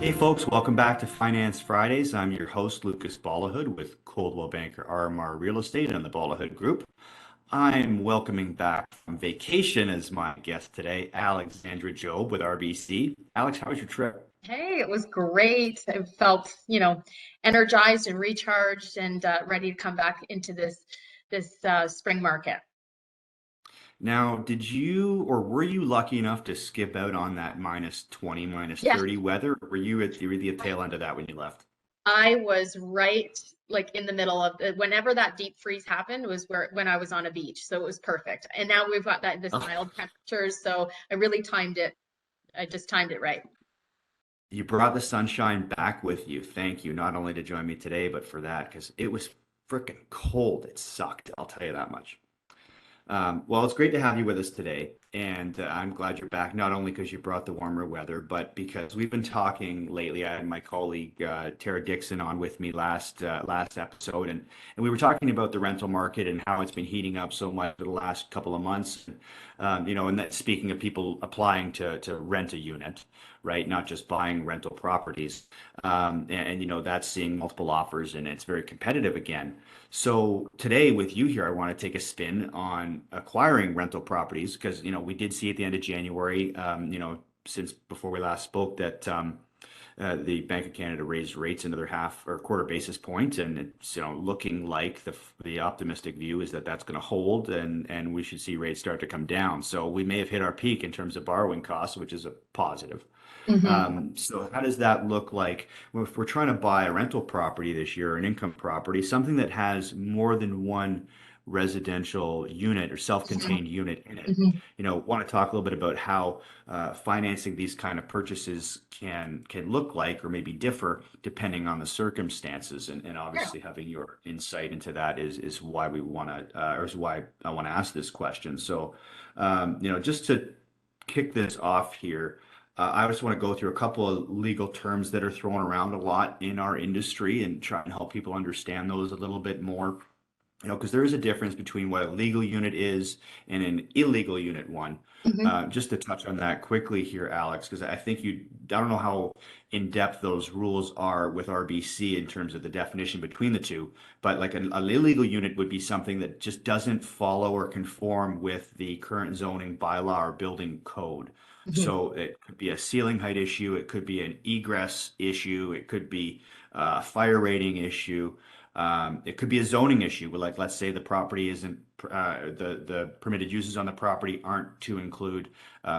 Hey folks, welcome back to Finance Fridays. I'm your host, Lucas Ballahood with Coldwell Banker RMR Real Estate and the Ballahood Group. I'm welcoming back from vacation as my guest today, Alexandra Job with RBC. Alex, how was your trip? Hey, it was great. I felt, energized and recharged and ready to come back into this spring market. Now, did you or were you lucky enough to skip out on that minus 20, minus Yes, 30 weather? Or were you at the tail end of that when you left? I was right like in the middle of whenever that deep freeze happened was when I was on a beach. So it was perfect. And now we've got this mild temperatures, so I really timed it. I just timed it right. You brought the sunshine back with you. Thank you, not only to join me today, but for that, because it was freaking cold. It sucked. I'll tell you that much. Well, it's great to have you with us today, and I'm glad you're back, not only because you brought the warmer weather, but because we've been talking lately. I had my colleague Tara Dixon on with me last episode, and we were talking about the rental market and how it's been heating up so much for the last couple of months. And that speaking of people applying to rent a unit, right, not just buying rental properties, and that's seeing multiple offers, and it's very competitive again. So today with you here, I want to take a spin on acquiring rental properties because, we did see at the end of January, since before we last spoke that the Bank of Canada raised rates another half or quarter basis point, and it's, looking like the optimistic view is that that's going to hold and we should see rates start to come down. So we may have hit our peak in terms of borrowing costs, which is a positive. Hmm. So how does that look like if we're trying to buy a rental property this year, an income property, something that has more than one residential unit or self-contained unit in it? Hmm. Want to talk a little bit about how financing these kind of purchases can look like or maybe differ depending on the circumstances. And obviously having your insight into that is why we want to or is why I want to ask this question. So just to kick this off here. I just want to go through a couple of legal terms that are thrown around a lot in our industry and try and help people understand those a little bit more. Because there is a difference between what a legal unit is and an illegal unit one. Hmm. Just to touch on that quickly here, Alex, because I think I don't know how in depth those rules are with RBC in terms of the definition between the two, but like an illegal unit would be something that just doesn't follow or conform with the current zoning bylaw or building code. Hmm. So it could be a ceiling height issue, it could be an egress issue, it could be a fire rating issue. It could be a zoning issue, where, like, let's say the property isn't the permitted uses on the property aren't to include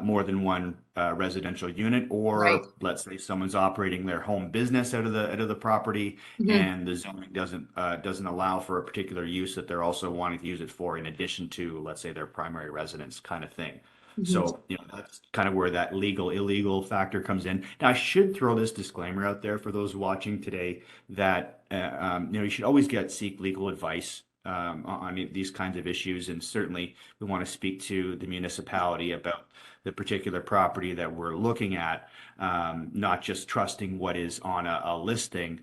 more than one residential unit, Right. or let's say someone's operating their home business out of the property, Hmm. and the zoning doesn't allow for a particular use that they're also wanting to use it for, in addition to, let's say, their primary residence kind of thing. Hmm. So, that's kind of where that legal illegal factor comes in. Now, I should throw this disclaimer out there for those watching today that you should always seek legal advice on these kinds of issues, and certainly we want to speak to the municipality about the particular property that we're looking at, not just trusting what is on a listing,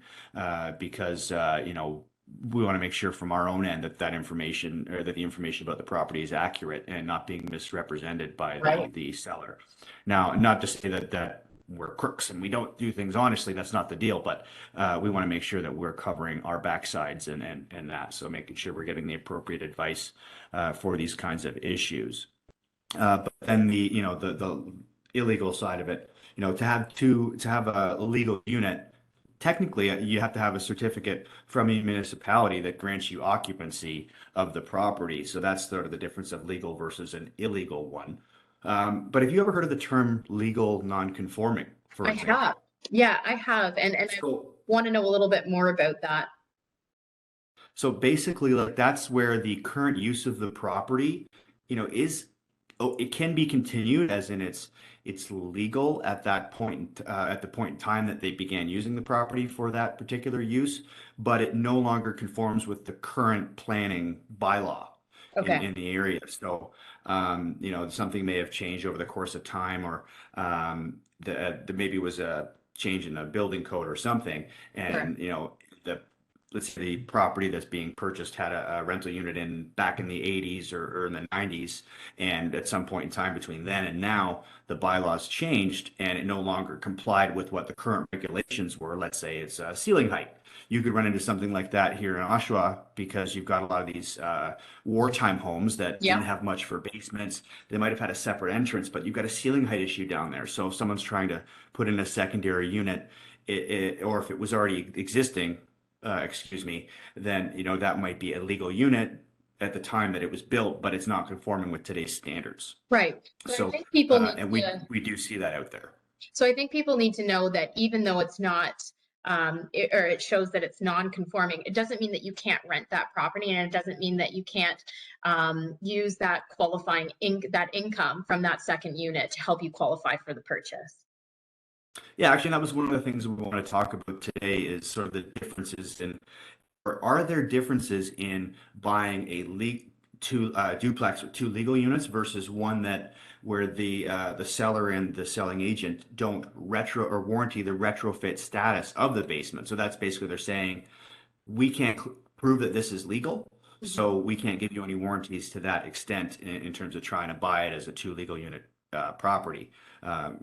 because we want to make sure from our own end that that information or that the information about the property is accurate and not being misrepresented by the Right. the seller. Now, not to say that we're crooks and we don't do things honestly. That's not the deal, but we want to make sure that we're covering our backsides and that. So making sure we're getting the appropriate advice for these kinds of issues. But then the illegal side of it, to have a legal unit, technically you have to have a certificate from a municipality that grants you occupancy of the property. So that's sort of the difference of legal versus an illegal one. But have you ever heard of the term legal non-conforming, for I have. example? Yeah, I have. And I So want to know a little bit more about that. So basically, like that's where the current use of the property, is it can be continued as in it's legal at that point at the point in time that they began using the property for that particular use, but it no longer conforms with the current planning bylaw Okay. in the area. So something may have changed over the course of time, or maybe was a change in the building code or something, Sure. and the let's say the property that's being purchased had a rental unit back in the 80s or in the 90s, and at some point in time between then and now, the bylaws changed and it no longer complied with what the current regulations were. Let's say it's ceiling height. You could run into something like that here in Oshawa because you've got a lot of these wartime homes that Yeah. didn't have much for basements. They might have had a separate entrance, but you've got a ceiling height issue down there. So if someone's trying to put in a secondary unit, or if it was already existing, excuse me, then that might be a legal unit at the time that it was built, but it's not conforming with today's standards. Right. So I So, think people need and we do see that out there. So I think people need to know that even though it's not, or it shows that it's non-conforming, it doesn't mean that you can't rent that property, and it doesn't mean that you can't use that qualifying that income from that second unit to help you qualify for the purchase. Yeah, actually, that was one of the things we want to talk about today is sort of the differences in, or are there differences in buying a duplex with two legal units versus one that where the seller and the selling agent don't retro or warranty the retrofit status of the basement. So that's basically they're saying we can't prove that this is legal, so we can't give you any warranties to that extent in terms of trying to buy it as a two legal unit property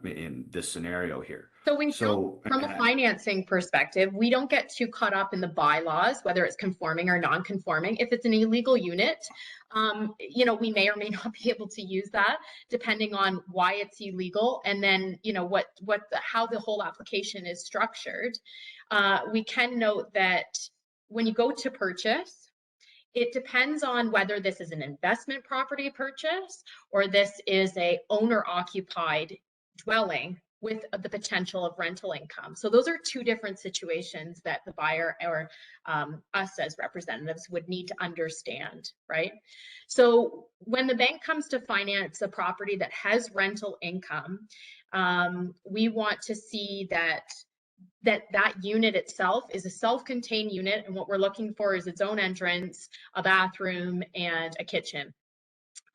in this scenario here. So we So, from a financing perspective, we don't get too caught up in the bylaws, whether it's conforming or non-conforming. If it's an illegal unit, we may or may not be able to use that depending on why it's illegal, and then how the whole application is structured. We can note that when you go to purchase, it depends on whether this is an investment property purchase or this is a owner occupied dwelling with the potential of rental income. So those are two different situations that the buyer or us as representatives would need to understand, right? So when the bank comes to finance a property that has rental income, we want to see that unit itself is a self-contained unit, and what we're looking for is its own entrance, a bathroom, and a kitchen.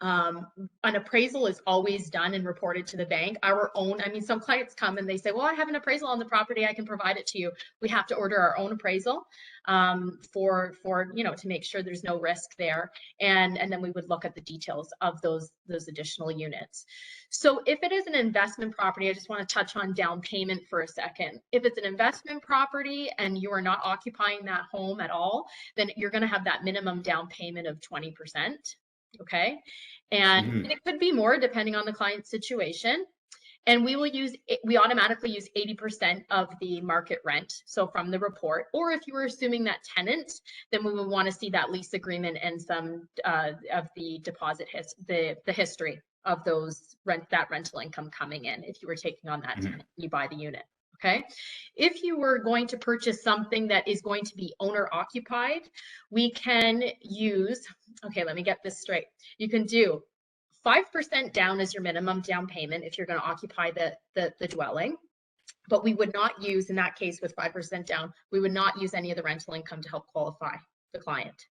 An appraisal is always done and reported to the bank. Some clients come and they say, well, I have an appraisal on the property, I can provide it to you. We have to order our own appraisal to make sure there's no risk there. And then we would look at the details of those additional units. So if it is an investment property, I just want to touch on down payment for a second. If it's an investment property and you are not occupying that home at all, then you're going to have that minimum down payment of 20%. Okay. And it could be more depending on the client's situation. And we automatically use 80% of the market rent. So from the report, or if you were assuming that tenant, then we would want to see that lease agreement and some of the deposit the history of that rental income coming in if you were taking on that tenant, you buy the unit. Okay. If you were going to purchase something that is going to be owner occupied, we can use, okay, let me get this straight. You can do 5% down as your minimum down payment if you're going to occupy the dwelling. But we would not use, in that case, with 5% down, we would not use any of the rental income to help qualify the client.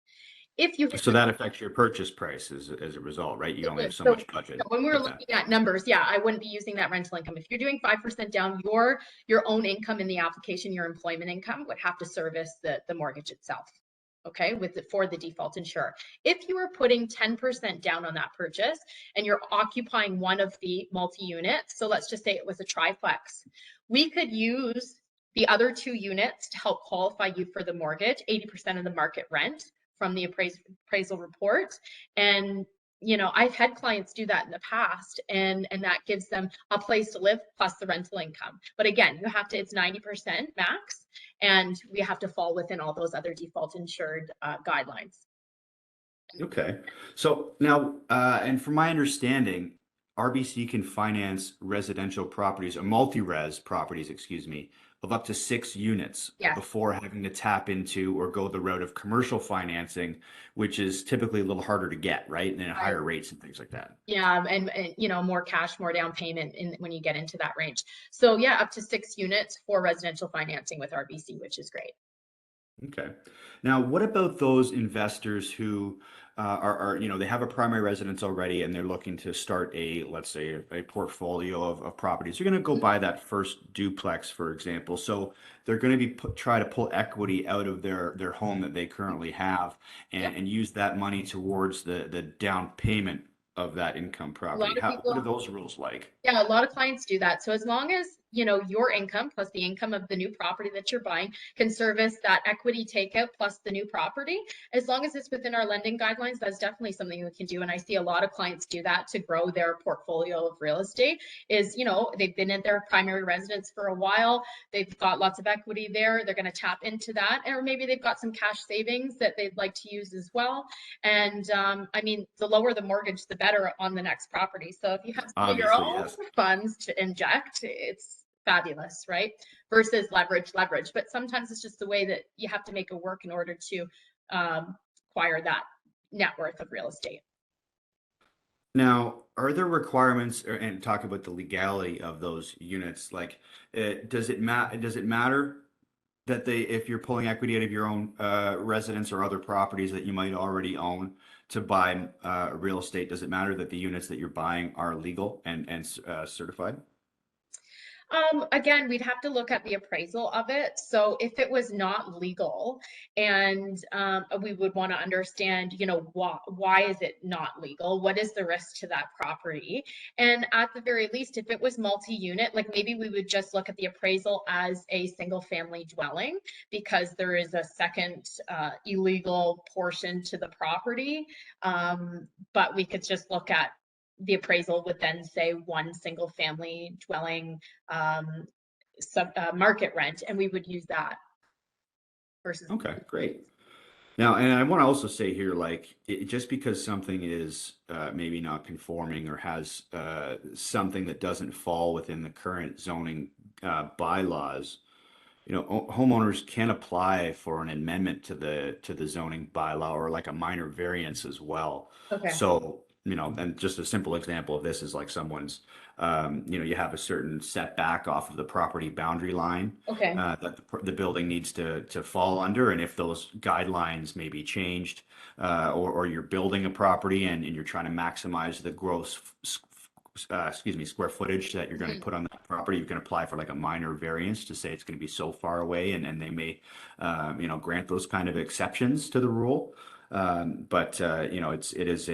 So that affects your purchase price as a result, right? You only have so much budget. So when we're looking at numbers, yeah, I wouldn't be using that rental income. If you're doing 5% down, your own income in the application, your employment income would have to service the mortgage itself. Okay, for the default insurer. If you were putting 10% down on that purchase and you're occupying one of the multi-units, so let's just say it was a triplex, we could use the other two units to help qualify you for the mortgage, 80% of the market rent from the appraisal report. And I've had clients do that in the past, and that gives them a place to live plus the rental income. But again, it's 90% max, and we have to fall within all those other default insured guidelines. Okay. So now, and from my understanding, RBC can finance residential properties or multi-res properties, excuse me, of up to 6 units before having to tap into or go the route of commercial financing, which is typically a little harder to get, right? And at higher rates and things like that. Yeah, and more cash, more down payment when you get into that range. So yeah, up to 6 units for residential financing with RBC, which is great. Okay. Now, what about those investors who are, they have a primary residence already and they're looking to start let's say, a portfolio of properties. They're going to go buy that first duplex, for example. So they're going to be try to pull equity out of their home that they currently have Yeah. and use that money towards the down payment of that income A property. lot of What people are those rules like? Yeah, a lot of clients do that. So as long as, your income plus the income of the new property that you're buying can service that equity takeout plus the new property, as long as it's within our lending guidelines, that's definitely something we can do. And I see a lot of clients do that to grow their portfolio of real estate is, they've been in their primary residence for a while. They've got lots of equity there. They're going to tap into that. Or maybe they've got some cash savings that they'd like to use as well. And I mean, the lower the mortgage, the better on the next property. So if you have some of your Obviously, own yes. funds to inject, it's fabulous, right? Versus leverage. But sometimes it's just the way that you have to make it work in order to acquire that net worth of real estate. Now, are there requirements and talk about the legality of those units? Like, does it matter that if you're pulling equity out of your own residence or other properties that you might already own to buy real estate, does it matter that the units that you're buying are legal and certified? Again, we'd have to look at the appraisal of it. So if it was not legal and we would want to understand, why is it not legal? What is the risk to that property? And at the very least, if it was multi-unit, like maybe we would just look at the appraisal as a single family dwelling because there is a second illegal portion to the property. But we could just look at the appraisal would then say one single family dwelling market rent, and we would use that versus. Okay, great. Now, and I want to also say here, like, just because something is maybe not conforming or has something that doesn't fall within the current zoning bylaws, homeowners can apply for an amendment to the zoning bylaw or like a minor variance as well. Okay. So, and just a simple example of this is like someone's, you have a certain setback off of the property boundary line Okay. that the building needs to fall under, and if those guidelines may be changed, or you're building a property and you're trying to maximize the gross square footage that you're going to Mhm. put on that property, you can apply for like a minor variance to say it's going to be so far away, and they may, grant those kind of exceptions to the rule. But it is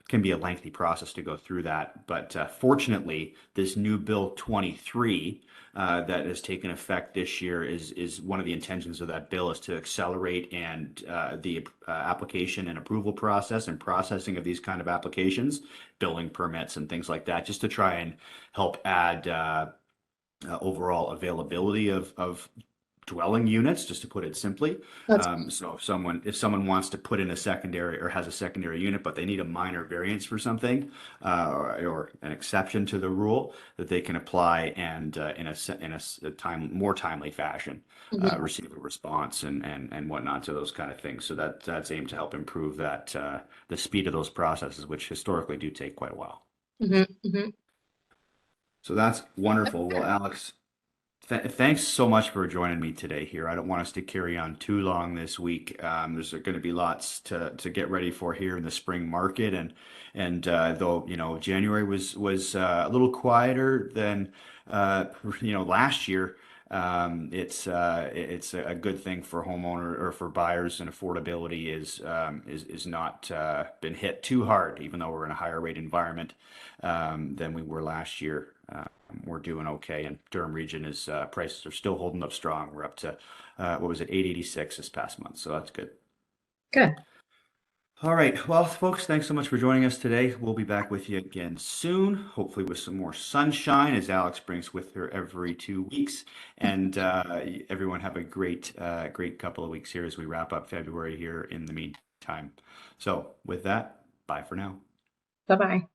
can be a lengthy process to go through that. But fortunately, this new Bill 23 that has taken effect this year is one of the intentions of that bill is to accelerate and the application and approval process and processing of these kind of applications, building permits and things like that, just to try and help add overall availability of dwelling units, just to put it simply. That's So if someone wants to put in a secondary or has a secondary unit, but they need a minor variance for something, or an exception to the rule, that they can apply and in a more timely fashion mhm, receive a response and whatnot to those kind of things. So that's aimed to help improve that the speed of those processes, which historically do take quite a while. mhm, mhm. So that's That's wonderful. Well, fair. Alex, thanks so much for joining me today here. I don't want us to carry on too long this week. There's going to be lots to get ready for here in the spring market, and though January was a little quieter than last year. It's a good thing for homeowner or for buyers, and affordability is not been hit too hard, even though we're in a higher rate environment than we were last year. We're doing okay, and Durham region is prices are still holding up strong. We're up to what was it, 886 this past month, so that's good. Good. All right, well, folks, thanks so much for joining us today. We'll be back with you again soon, hopefully with some more sunshine, as Alex brings with her every 2 weeks. And everyone have a great couple of weeks here as we wrap up February here in the meantime. So with that, bye for now. Bye bye.